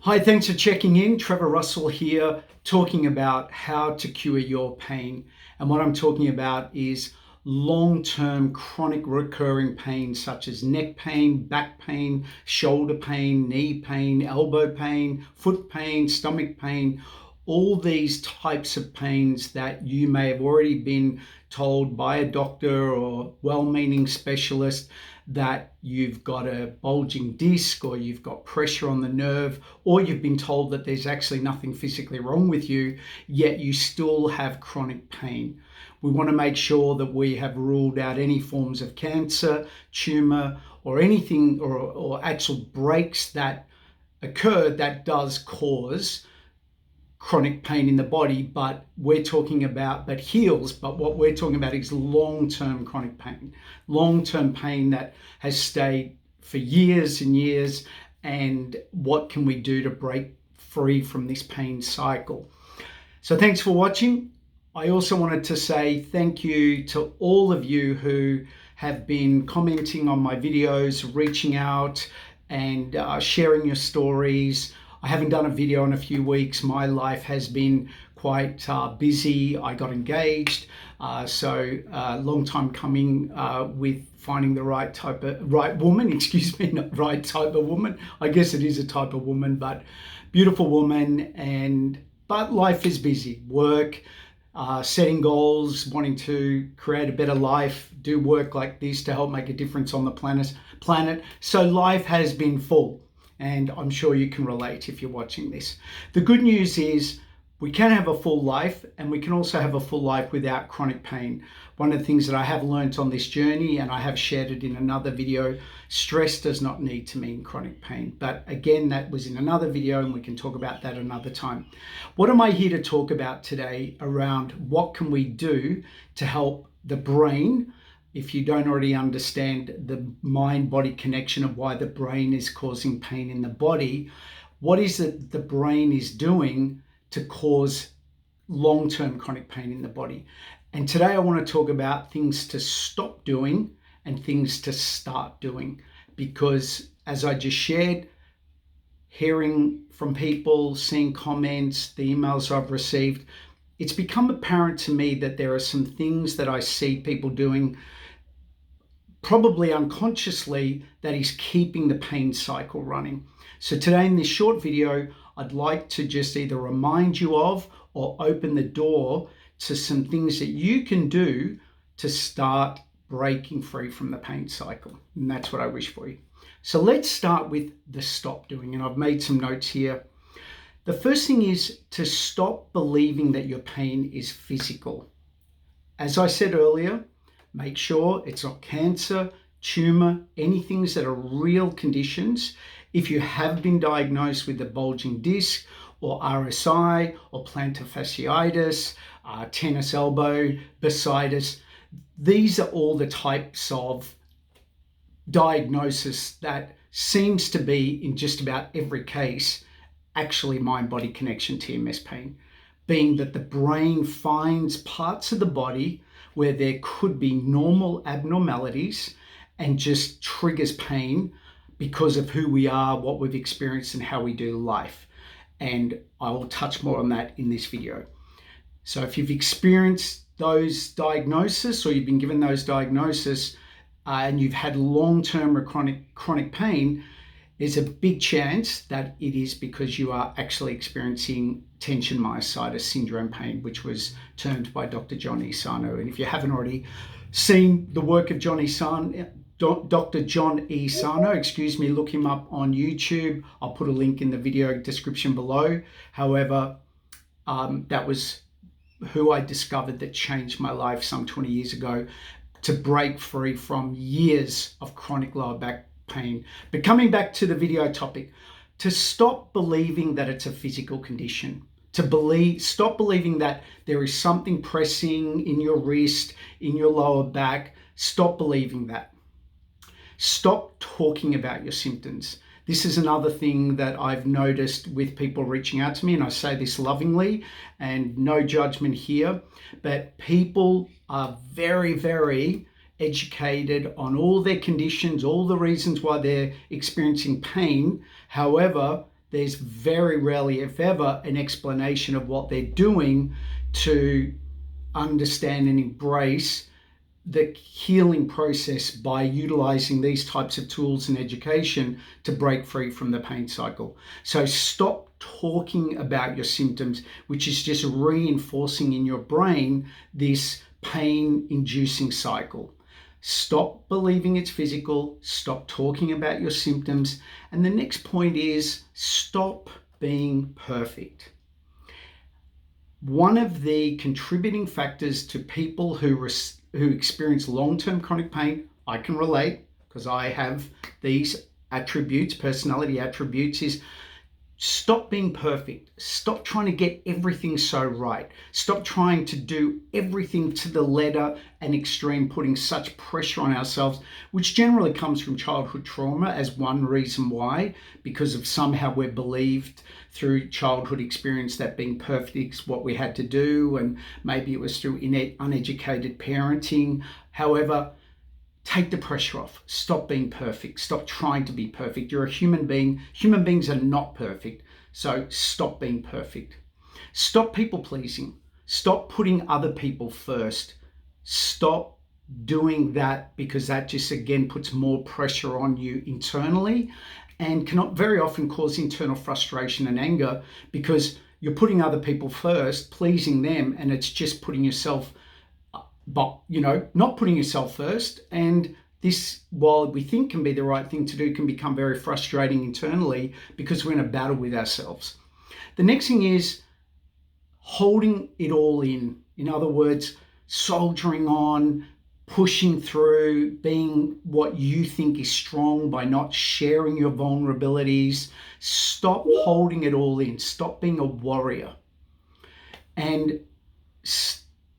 Hi, thanks for checking in. Trevor Russell here, talking about how to cure your pain. And what I'm talking about is long-term chronic recurring pain such as neck pain, back pain, shoulder pain, knee pain, elbow pain, foot pain, stomach pain, all these types of pains that you may have already been told by a doctor or well-meaning specialist that you've got a bulging disc or you've got pressure on the nerve, or you've been told that there's actually nothing physically wrong with you, yet you still have chronic pain. We want to make sure that we have ruled out any forms of cancer, tumor, or anything or actual breaks that occur that does cause chronic pain in the body, but what we're talking about is long-term chronic pain, long-term pain that has stayed for years and years. And what can we do to break free from this pain cycle? So thanks for watching. I also wanted to say thank you to all of you who have been commenting on my videos, reaching out and sharing your stories. I haven't done a video in a few weeks. My life has been quite busy. I got engaged, so a long time coming with finding the right woman. Excuse me, not right type of woman. I guess it is a type of woman, but beautiful woman. But life is busy. Work, setting goals, wanting to create a better life, do work like this to help make a difference on the planet. So life has been full. And I'm sure you can relate if you're watching this. The good news is we can have a full life, and we can also have a full life without chronic pain. One of the things that I have learned on this journey, and I have shared it in another video, stress does not need to mean chronic pain. But again, that was in another video, and we can talk about that another time. What am I here to talk about today around what can we do to help the brain? If you don't already understand the mind-body connection of why the brain is causing pain in the body, what is it the brain is doing to cause long-term chronic pain in the body? And today I want to talk about things to stop doing and things to start doing, because as I just shared, hearing from people, seeing comments, the emails I've received, it's become apparent to me that there are some things that I see people doing probably unconsciously that is keeping the pain cycle running. So today in this short video, I'd like to just either remind you of or open the door to some things that you can do to start breaking free from the pain cycle. And that's what I wish for you. So let's start with the stop doing. And I've made some notes here. The first thing is to stop believing that your pain is physical. As I said earlier, make sure it's not cancer, tumor, anything that are real conditions. If you have been diagnosed with a bulging disc or RSI or plantar fasciitis, tennis elbow, bursitis, these are all the types of diagnosis that seems to be, in just about every case, actually mind-body connection TMS pain, being that the brain finds parts of the body where there could be normal abnormalities and just triggers pain because of who we are, what we've experienced, and how we do life. And I will touch more on that in this video. So if you've experienced those diagnoses or you've been given those diagnoses and you've had long-term or chronic pain, there's a big chance that it is because you are actually experiencing tension myositis syndrome pain, which was termed by Dr. John E. Sarno. And if you haven't already seen the work of Dr. John E. Sarno, look him up on YouTube. I'll put a link in the video description below. However, that was who I discovered that changed my life some 20 years ago to break free from years of chronic lower back pain. But coming back to the video topic, to stop believing that it's a physical condition, stop believing that there is something pressing in your wrist, in your lower back. Stop believing that. Stop talking about your symptoms. This is another thing that I've noticed with people reaching out to me, and I say this lovingly and no judgment here, but people are very, very educated on all their conditions, all the reasons why they're experiencing pain. However, there's very rarely, if ever, an explanation of what they're doing to understand and embrace the healing process by utilizing these types of tools and education to break free from the pain cycle. So stop talking about your symptoms, which is just reinforcing in your brain this pain-inducing cycle. Stop believing it's physical. Stop talking about your symptoms. And the next point is stop being perfect. One of the contributing factors to people who experience long-term chronic pain, I can relate because I have these attributes, personality attributes, is stop being perfect. Stop trying to get everything so right. Stop trying to do everything to the letter and extreme, putting such pressure on ourselves, which generally comes from childhood trauma as one reason why, because of somehow we're believed through childhood experience that being perfect is what we had to do, and maybe it was through uneducated parenting. However, take the pressure off. Stop being perfect. Stop trying to be perfect. You're a human being. Human beings are not perfect. So stop being perfect. Stop people pleasing. Stop putting other people first. Stop doing that, because that just again puts more pressure on you internally and cannot very often cause internal frustration and anger, because you're putting other people first, pleasing them, and it's just putting yourself, but not putting yourself first. And this, while we think can be the right thing to do, can become very frustrating internally because we're in a battle with ourselves. The next thing is holding it all in. In other words, soldiering on, pushing through, being what you think is strong by not sharing your vulnerabilities. Stop holding it all in. Stop being a warrior. And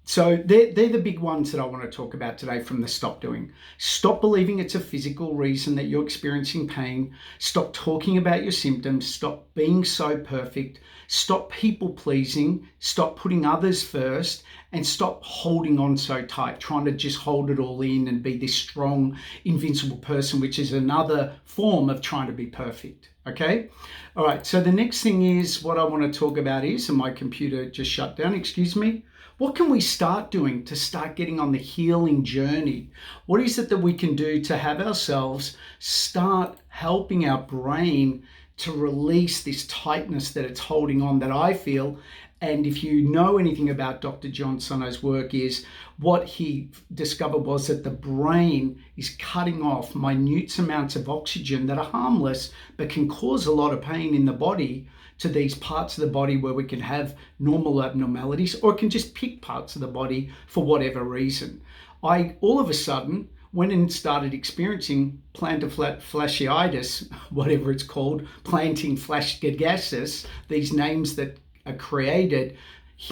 so they're the big ones that I want to talk about today from the stop doing. Stop believing it's a physical reason that you're experiencing pain. Stop talking about your symptoms. Stop being so perfect. Stop people pleasing. Stop putting others first. And stop holding on so tight, trying to just hold it all in and be this strong, invincible person, which is another form of trying to be perfect. Okay? All right. So the next thing is what I want to talk about is, and my computer just shut down, excuse me. What can we start doing to start getting on the healing journey? What is it that we can do to have ourselves start helping our brain to release this tightness that it's holding on, that I feel? And if you know anything about Dr. John Sunno's work, is what he discovered was that the brain is cutting off minute amounts of oxygen that are harmless but can cause a lot of pain in the body, to these parts of the body where we can have normal abnormalities, or it can just pick parts of the body for whatever reason. I all of a sudden went and started experiencing plantar fasciitis, whatever it's called, plantar fasciitis, these names that are created,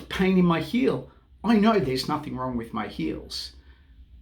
pain in my heel. I know there's nothing wrong with my heels.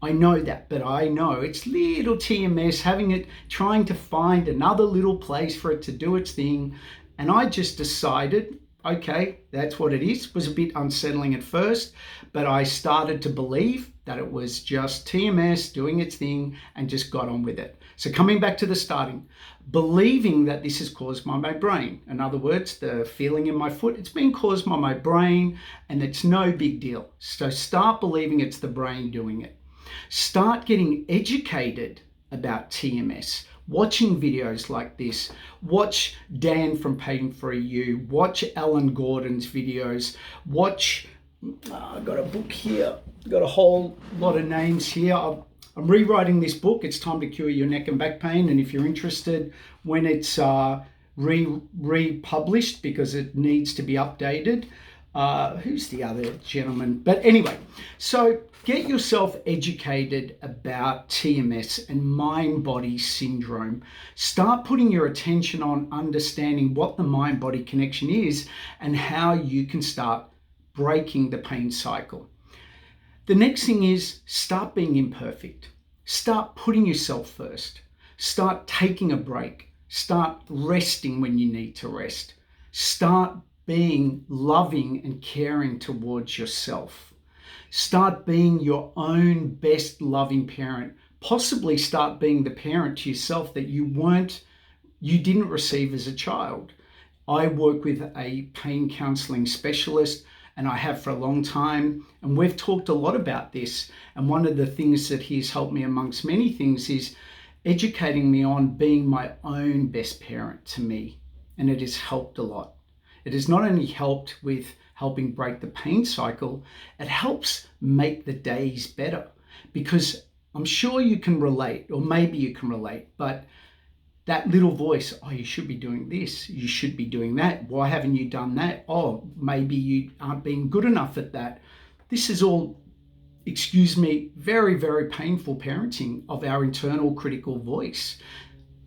I know that, but I know it's little TMS, trying to find another little place for it to do its thing. And I just decided, okay, that's what it is. It was a bit unsettling at first, but I started to believe that it was just TMS doing its thing and just got on with it. So coming back to the starting, believing that this is caused by my brain. In other words, the feeling in my foot, it's being caused by my brain and it's no big deal. So start believing it's the brain doing it. Start getting educated about TMS. Watching videos like this, watch Dan from Pain Free You, watch Alan Gordon's videos, watch, I've got a book here, got a whole lot of names here. I'm rewriting this book, It's Time to Cure Your Neck and Back Pain, and if you're interested when it's republished, because it needs to be updated. Who's the other gentleman? But anyway, so get yourself educated about TMS and mind-body syndrome. Start putting your attention on understanding what the mind-body connection is and how you can start breaking the pain cycle. The next thing is start being imperfect. Start putting yourself first. Start taking a break. Start resting when you need to rest. Start being loving and caring towards yourself. Start being your own best loving parent. Possibly start being the parent to yourself that you didn't receive as a child. I work with a pain counseling specialist, and I have for a long time, and we've talked a lot about this. And one of the things that he's helped me amongst many things is educating me on being my own best parent to me. And it has helped a lot. It has not only helped with helping break the pain cycle, it helps make the days better, because I'm sure you can relate, or maybe you can relate, but that little voice, oh, you should be doing this, you should be doing that, why haven't you done that? Oh, maybe you aren't being good enough at that. This is all, excuse me, very, very painful parenting of our internal critical voice.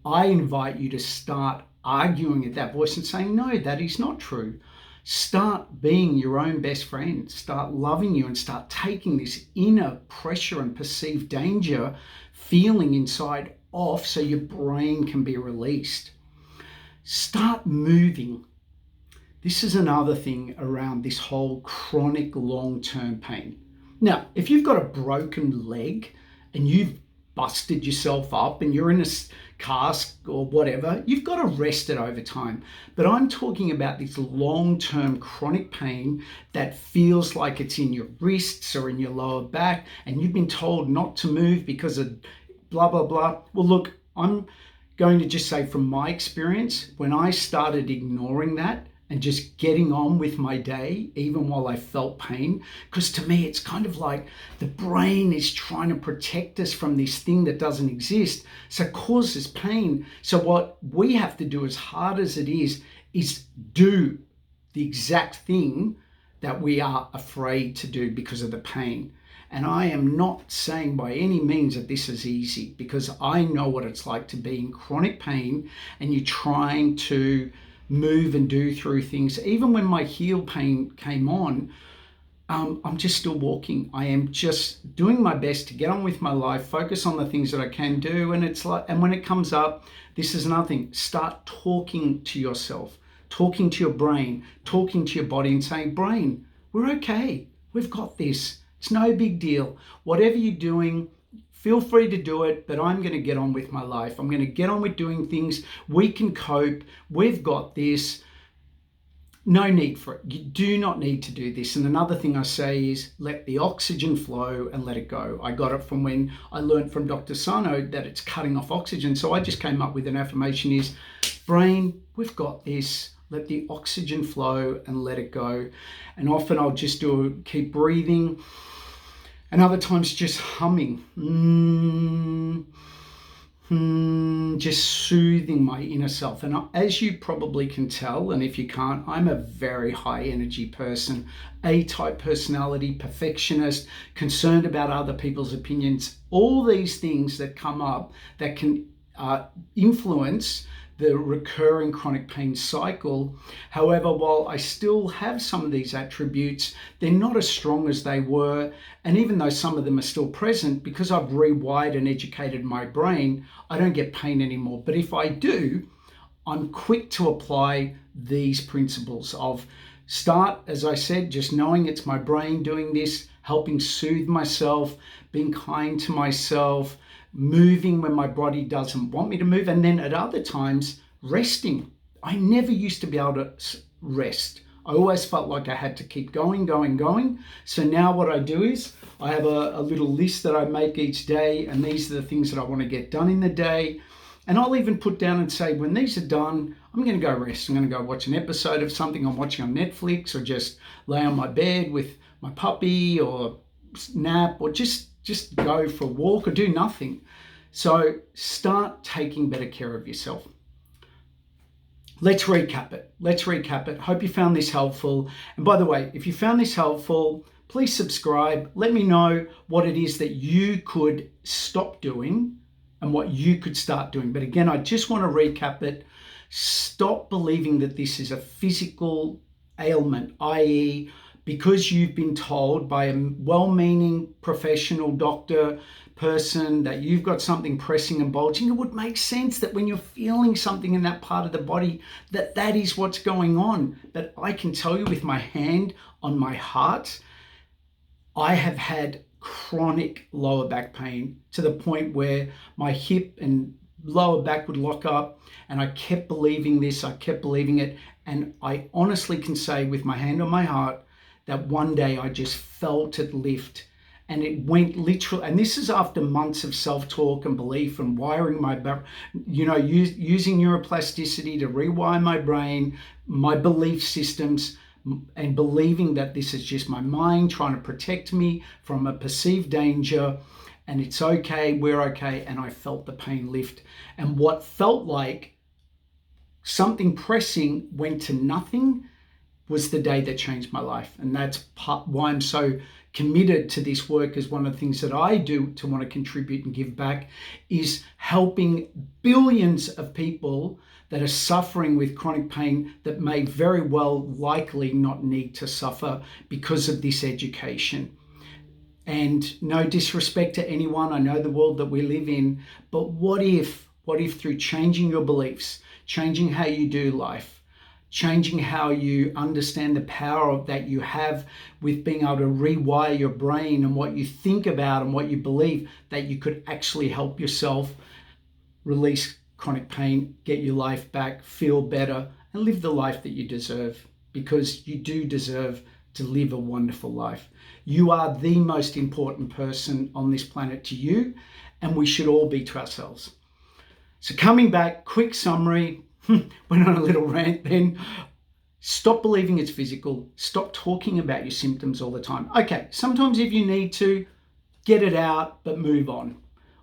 I invite you to start arguing at that voice and saying, no, that is not true. Start being your own best friend. Start loving you and start taking this inner pressure and perceived danger feeling inside off so your brain can be released. Start moving. This is another thing around this whole chronic long-term pain. Now, if you've got a broken leg and you've busted yourself up and you're in a cast or whatever, you've got to rest it over time. But I'm talking about this long-term chronic pain that feels like it's in your wrists or in your lower back, and you've been told not to move because of blah, blah, blah. Well, look, I'm going to just say from my experience, when I started ignoring that and just getting on with my day, even while I felt pain, because to me, it's kind of like the brain is trying to protect us from this thing that doesn't exist, so it causes pain. So what we have to do, as hard as it is do the exact thing that we are afraid to do because of the pain. And I am not saying by any means that this is easy, because I know what it's like to be in chronic pain and you're trying to move and do through things. Even when my heel pain came on, I'm just still walking. I am just doing my best to get on with my life, focus on the things that I can do. And it's like, and when it comes up, this is nothing. Start talking to yourself, talking to your brain, talking to your body and saying, brain, we're okay. We've got this. It's no big deal. Whatever you're doing, feel free to do it, but I'm going to get on with my life. I'm going to get on with doing things. We can cope. We've got this. No need for it. You do not need to do this. And another thing I say is let the oxygen flow and let it go. I got it from when I learned from Dr. Sano that it's cutting off oxygen. So I just came up with an affirmation is, brain, we've got this. Let the oxygen flow and let it go. And often I'll just keep breathing. And other times just humming, just soothing my inner self. And as you probably can tell, and if you can't, I'm a very high energy person, A-type personality, perfectionist, concerned about other people's opinions, all these things that come up that can influence the recurring chronic pain cycle. However, while I still have some of these attributes, they're not as strong as they were. And even though some of them are still present, because I've rewired and educated my brain, I don't get pain anymore. But if I do, I'm quick to apply these principles of start, as I said, just knowing it's my brain doing this, helping soothe myself, being kind to myself, moving when my body doesn't want me to move, and then at other times, resting. I never used to be able to rest. I always felt like I had to keep going. So now what I do is I have a little list that I make each day, and these are the things that I want to get done in the day. And I'll even put down and say, when these are done, I'm going to go rest. I'm going to go watch an episode of something I'm watching on Netflix, or just lay on my bed with my puppy, or nap, or just go for a walk, or do nothing. So start taking better care of yourself. Let's recap it. Hope you found this helpful. And by the way, if you found this helpful, please subscribe. Let me know what it is that you could stop doing and what you could start doing. But again, I just want to recap it. Stop believing that this is a physical ailment, i.e., because you've been told by a well-meaning professional doctor person that you've got something pressing and bulging. It would make sense that when you're feeling something in that part of the body, that is what's going on. But I can tell you with my hand on my heart, I have had chronic lower back pain to the point where my hip and lower back would lock up, and I kept believing this, I kept believing it. And I honestly can say with my hand on my heart that one day I just felt it lift, and it went literal. And this is after months of self-talk and belief and wiring my, using neuroplasticity to rewire my brain, my belief systems, and believing that this is just my mind trying to protect me from a perceived danger, and it's okay, we're okay. And I felt the pain lift, and what felt like something pressing went to nothing was the day that changed my life. And that's why I'm so committed to this work. As one of the things that I do to want to contribute and give back is helping billions of people that are suffering with chronic pain that may very well likely not need to suffer because of this education. And no disrespect to anyone, I know the world that we live in, but what if through changing your beliefs, changing how you do life, changing how you understand the power that you have with being able to rewire your brain and what you think about and what you believe, that you could actually help yourself release chronic pain, get your life back, feel better, and live the life that you deserve, because you do deserve to live a wonderful life. You are the most important person on this planet to you, and we should all be to ourselves. So coming back, quick summary, went on a little rant then. Stop believing it's physical. Stop talking about your symptoms all the time. Okay, sometimes if you need to, get it out, but move on.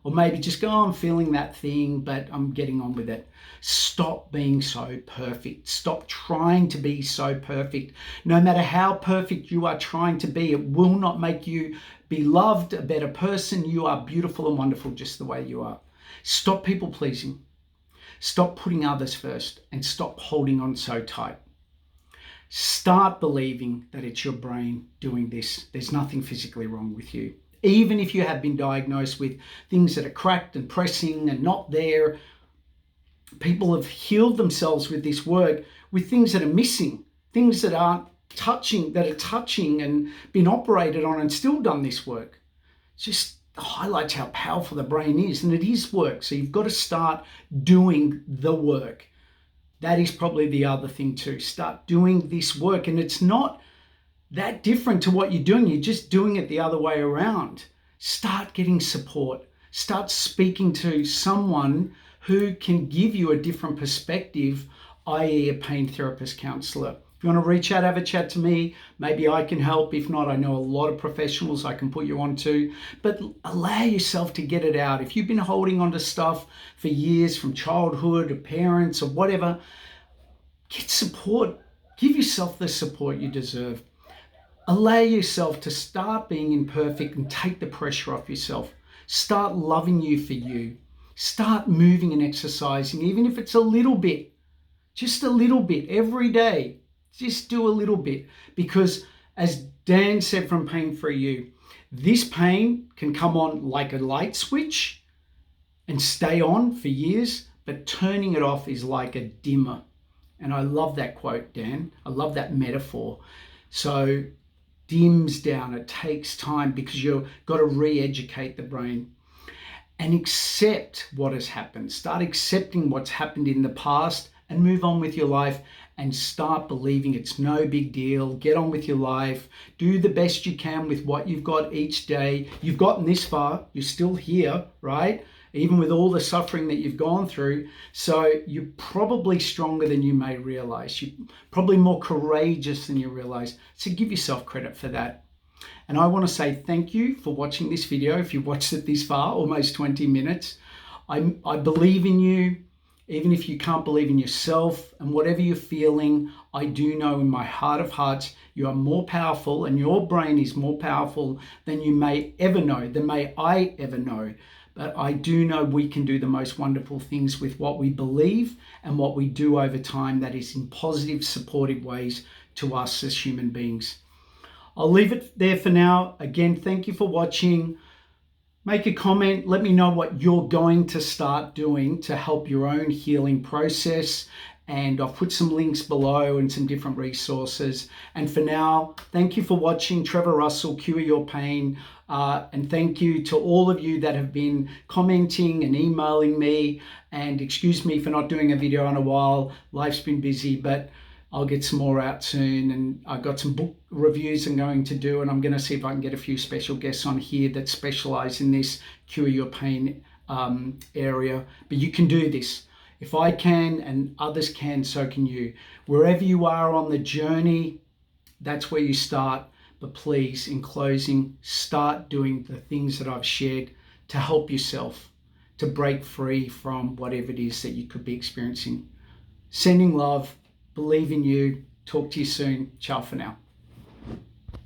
Or maybe just go, oh, I'm feeling that thing, but I'm getting on with it. Stop being so perfect. Stop trying to be so perfect. No matter how perfect you are trying to be, it will not make you be loved, a better person. You are beautiful and wonderful just the way you are. Stop people pleasing. Stop putting others first, and stop holding on so tight. Start believing that it's your brain doing this. There's nothing physically wrong with you. Even if you have been diagnosed with things that are cracked and pressing and not there, people have healed themselves with this work with things that are missing, things that aren't touching, that are touching and been operated on and still done this work. Just highlights how powerful the brain is, and it is work. So you've got to start doing the work. That is probably the other thing too. Start doing this work, and it's not that different to what you're doing. You're just doing it the other way around. Start getting support. Start speaking to someone who can give you a different perspective, i.e. a pain therapist, counselor. If you want to reach out, have a chat to me, maybe I can help. If not, I know a lot of professionals I can put you on to. But allow yourself to get it out. If you've been holding on to stuff for years, from childhood or parents or whatever, get support. Give yourself the support you deserve. Allow yourself to start being imperfect and take the pressure off yourself. Start loving you for you. Start moving and exercising, even if it's a little bit, just a little bit every day. Just do a little bit, because as Dan said from Pain Free You, this pain can come on like a light switch and stay on for years, but turning it off is like a dimmer. And I love that quote, Dan. I love that metaphor. So dims down, it takes time, because you've got to re-educate the brain and accept what has happened. Start accepting what's happened in the past and move on with your life, and start believing it's no big deal. Get on with your life. Do the best you can with what you've got each day. You've gotten this far. You're still here, right? Even with all the suffering that you've gone through. So you're probably stronger than you may realize. You're probably more courageous than you realize. So give yourself credit for that. And I want to say thank you for watching this video. If you've watched it this far, almost 20 minutes, I believe in you. Even if you can't believe in yourself, and whatever you're feeling, I do know in my heart of hearts, you are more powerful, and your brain is more powerful than you may ever know, than may I ever know. But I do know we can do the most wonderful things with what we believe and what we do over time, that is in positive, supportive ways to us as human beings. I'll leave it there for now. Again, thank you for watching. Make a comment. Let me know what you're going to start doing to help your own healing process. and I've put some links below and some different resources. And for now, thank you for watching. Trevor Russell, Cure Your Pain. And thank you to all of you that have been commenting and emailing me. And excuse me for not doing a video in a while. Life's been busy, but I'll get some more out soon. And I've got some book reviews I'm going to do, and I'm going to see if I can get a few special guests on here that specialize in this Cure Your Pain area. But you can do this. If I can and others can, so can you. Wherever you are on the journey, that's where you start. But please, in closing, start doing the things that I've shared to help yourself to break free from whatever it is that you could be experiencing. Sending love, believe in you. Talk to you soon. Ciao for now.